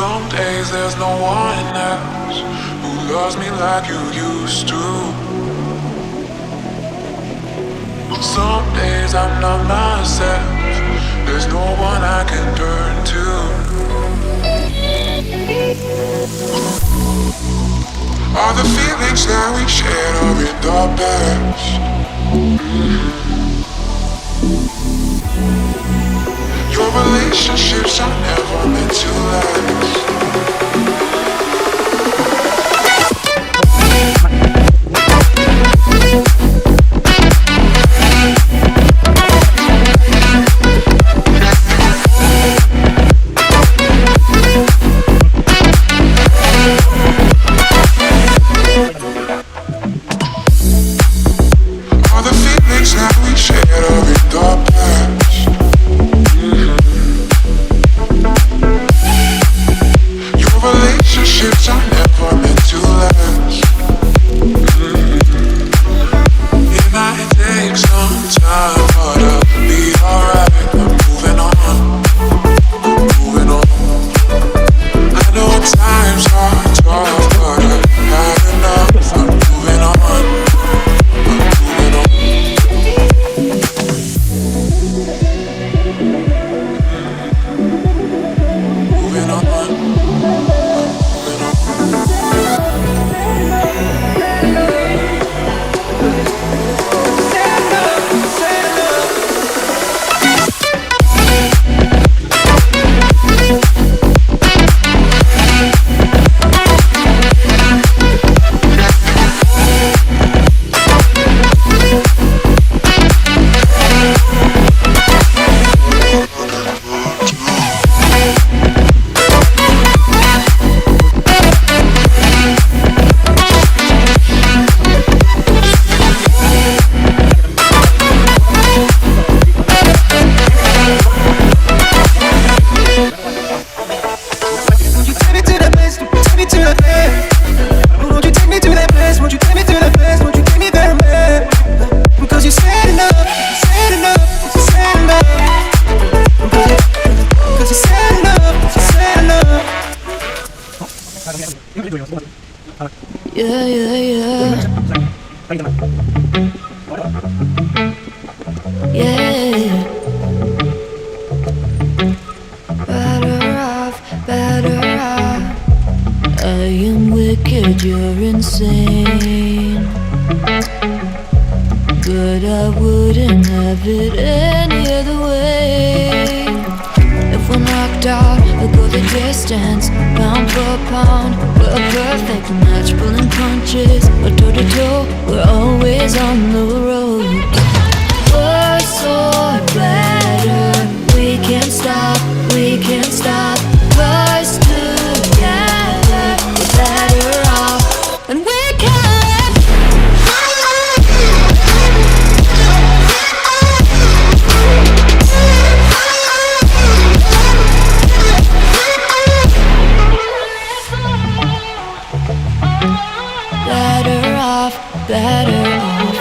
Some days there's no one else who loves me like you used to. Some days I'm not myself. There's no one I can turn to. All the feelings that we shared are in the past. Your relationships are never meant to last. Yeah, yeah, yeah. Yeah. Better off, better off. I am wicked, you're insane. But I wouldn't have it any other way. If we're knocked out, we'll go the distance. Pound for pound, we're a perfect match. Pulling punches, we're toe to toe. We're always on the road. Worse or better, we can't stop, we can't stop. Rise together, we're better off, and we can. Better off, better off.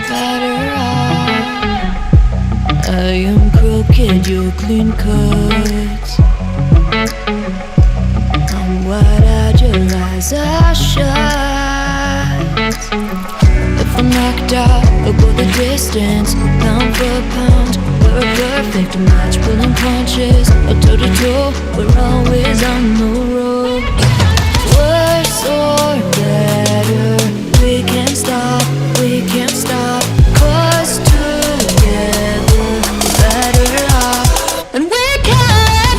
Better off. I am crooked, you're clean cut. I'm wide-eyed, your eyes are shut. If I'm knocked out, we'll go the distance. Pound for pound, we're a perfect match. Pulling punches, toe to toe. We're always on the road. Worse or better, we can't stop, we can't stop. 'Cause together, better off, and we can.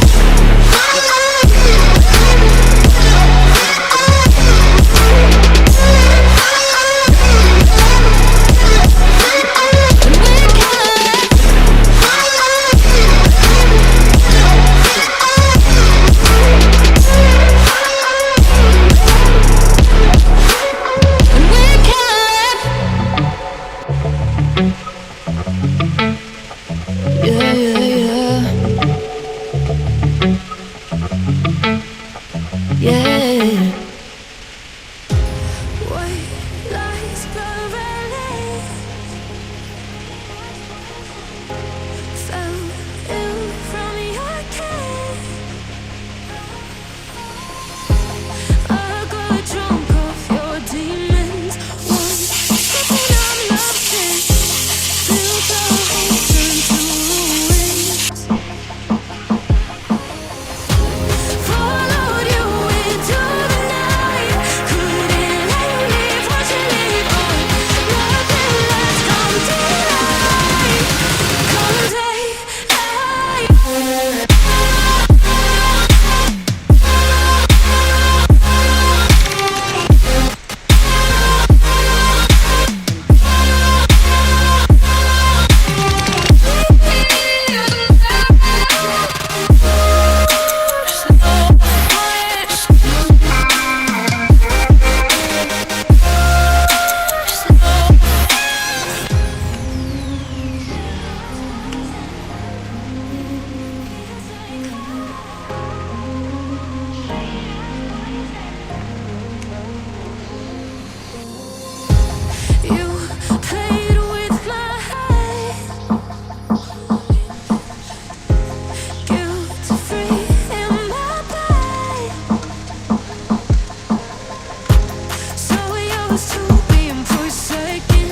used to being forsaken.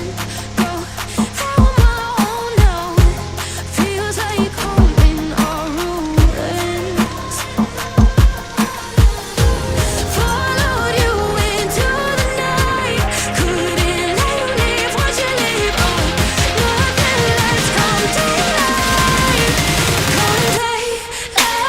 Go through my own now. Feels like home in our ruins. Followed you into the night. Couldn't let you leave once you leave. Oh, nothing less come daylight. Come daylight.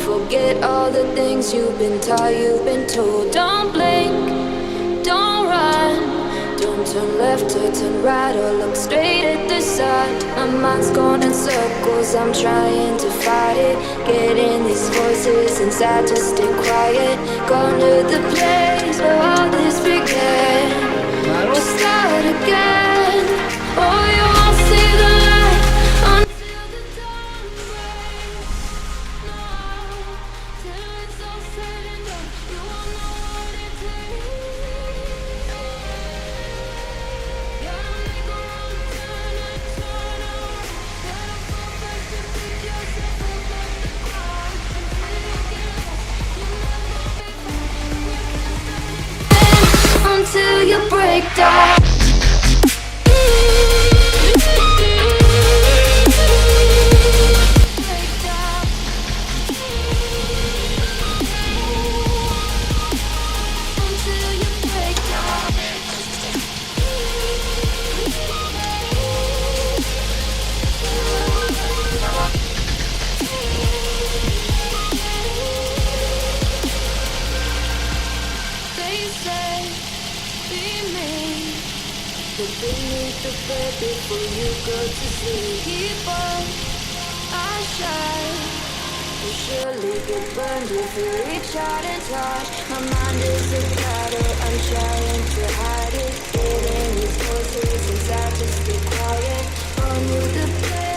forget all the things you've been taught, you've been told. Don't blink, don't run, don't turn left or turn right or look straight at the sun. lot. My mind's going in circles, I'm trying to fight it. Getting these voices inside to stay quiet. Gone to the place where all this began. To start again. Oh, you won't see the light until the dawn breaks. No, till it's all said and done, you won't know what it takes. Gotta make a wrong turn and turn around. Gotta fall first to pick yourself up off the ground. Until you get lost, you never be until you break down. Beneath the bed before you go to sleep. Keep on, I shine. You surely get burned if you reach out and touch. My mind is a battle, I'm trying to hide it. Getting these voices inside to stay quiet. On with the play.